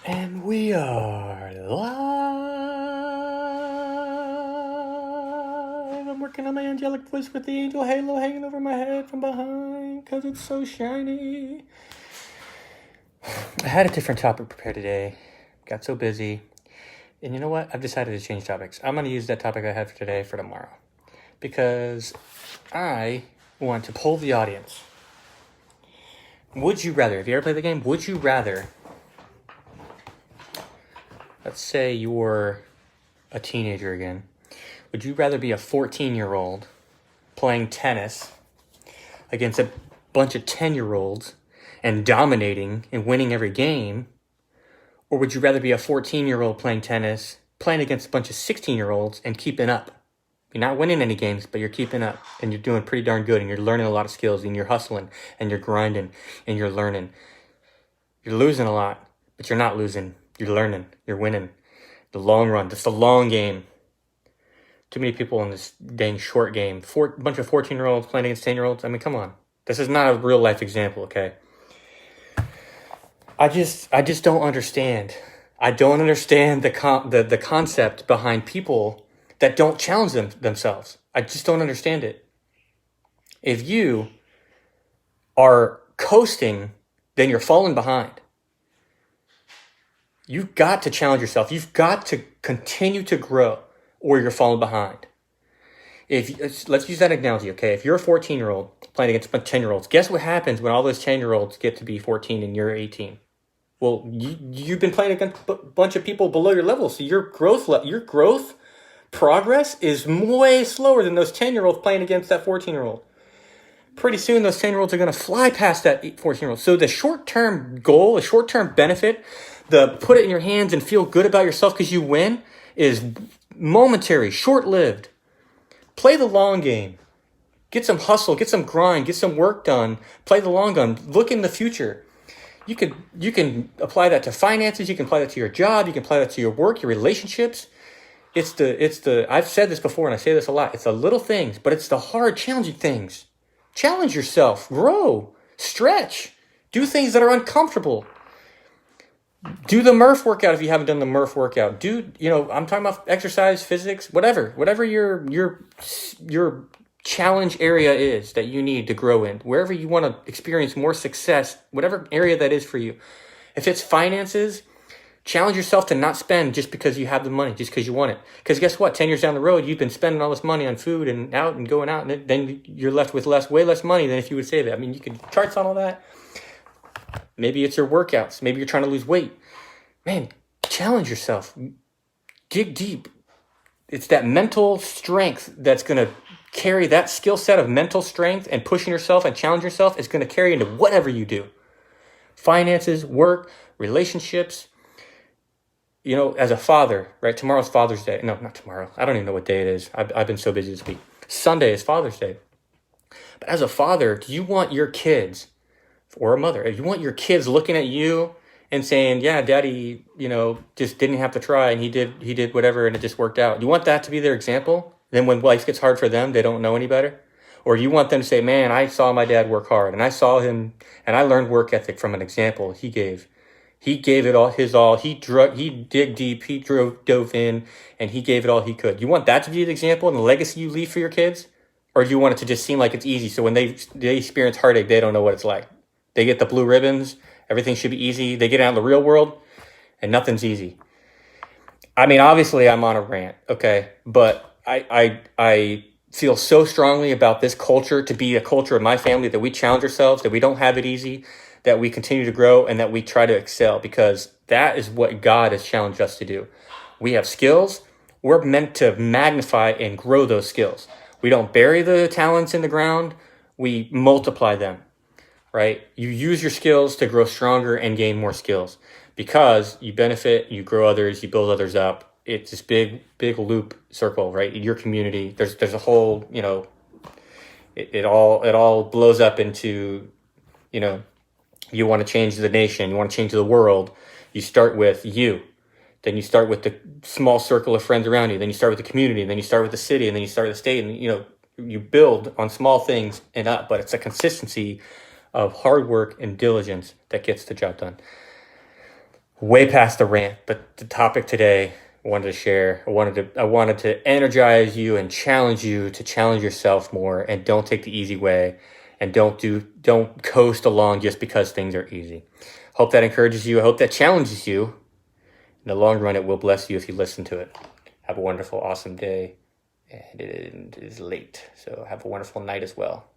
And we are live. I'm working on my angelic voice with the angel halo hanging over my head from behind because it's so shiny. I had a different topic prepared today. Got so busy. And you know what? I've decided to change topics. I'm going to use that topic I had for today for tomorrow. Because I want to poll the audience. Would you rather, have you ever played the game? Would you rather, let's say you're a teenager again. Would you rather be a 14-year-old playing tennis against a bunch of 10-year-olds and dominating and winning every game? Or would you rather be a 14-year-old playing tennis, playing against a bunch of 16-year-olds and keeping up? You're not winning any games, but you're keeping up and you're doing pretty darn good and you're learning a lot of skills and you're hustling and you're grinding and you're learning. You're losing a lot, but you're not losing. You're learning. You're winning. The long run. That's the long game. Too many people in this dang short game. A bunch of 14-year-olds playing against 10-year-olds. I mean, come on. This is not a real life example, okay? I just don't understand. I don't understand the concept behind people that don't challenge themselves. I just don't understand it. If you are coasting, then you're falling behind. You've got to challenge yourself. You've got to continue to grow or you're falling behind. Let's use that analogy, okay? If you're a 14-year-old playing against 10-year-olds, guess what happens when all those 10-year-olds get to be 14 and you're 18? Well, you've been playing against a bunch of people below your level, so your growth progress is way slower than those 10-year-olds playing against that 14-year-old. Pretty soon, those 10-year-olds are going to fly past that 14-year-old. So the short-term goal, the short-term benefit, the put it in your hands and feel good about yourself because you win is momentary, short-lived. Play the long game. Get some hustle, get some grind, get some work done. Play the long gun. Look in the future. You can apply that to finances. You can apply that to your job. You can apply that to your work, your relationships. It's the I've said this before and I say this a lot. It's the little things, but it's the hard, challenging things. Challenge yourself, grow, stretch, do things that are uncomfortable. Do the Murph workout if you haven't done the Murph workout. I'm talking about exercise, physics, whatever your challenge area is that you need to grow in, wherever you want to experience more success, whatever area that is for you. If it's finances, challenge yourself to not spend just because you have the money, just because you want it. Because guess what? 10 years down the road, you've been spending all this money on food and out and going out, and then you're left with way less money than if you would save it. I mean, you can charts on all that. Maybe it's your workouts. Maybe you're trying to lose weight. Man, challenge yourself. Dig deep. It's that mental strength that's going to carry that skill set of mental strength and pushing yourself and challenge yourself is going to carry into whatever you do. Finances, work, relationships. As a father, right? Tomorrow's Father's Day. No, not tomorrow. I don't even know what day it is. I've been so busy this week. Sunday is Father's Day. But as a father, do you want your kids, or a mother, you want your kids looking at you and saying, yeah, daddy, just didn't have to try and he did whatever and it just worked out. You want that to be their example? Then when life gets hard for them, they don't know any better? Or you want them to say, man, I saw my dad work hard and I saw him and I learned work ethic from an example he gave. He gave it all, his all. He dig deep. He dove in, and he gave it all he could. You want that to be the example and the legacy you leave for your kids, or do you want it to just seem like it's easy? So when they experience heartache, they don't know what it's like. They get the blue ribbons. Everything should be easy. They get out in the real world, and nothing's easy. I mean, obviously, I'm on a rant, okay, but I feel so strongly about this culture to be a culture of my family that we challenge ourselves, that we don't have it easy, that we continue to grow, and that we try to excel, because that is what God has challenged us to do. We have skills. We're meant to magnify and grow those skills. We don't bury the talents in the ground. We multiply them, right? You use your skills to grow stronger and gain more skills because you benefit, you grow others, you build others up. It's this big loop circle, right? In your community, there's a whole, it all blows up into, you want to change the nation, you want to change the world. You start with you. Then you start with the small circle of friends around you. Then you start with the community. Then you start with the city. And then you start with the state. And, you build on small things and up. But it's a consistency of hard work and diligence that gets the job done. way past the rant, but the topic today I wanted to share. I wanted to energize you and challenge you to challenge yourself more, and don't take the easy way, and don't coast along just because things are easy. Hope that encourages you. I hope that challenges you. In the long run, it will bless you if you listen to it. Have a wonderful, awesome day. And it is late, so have a wonderful night as well.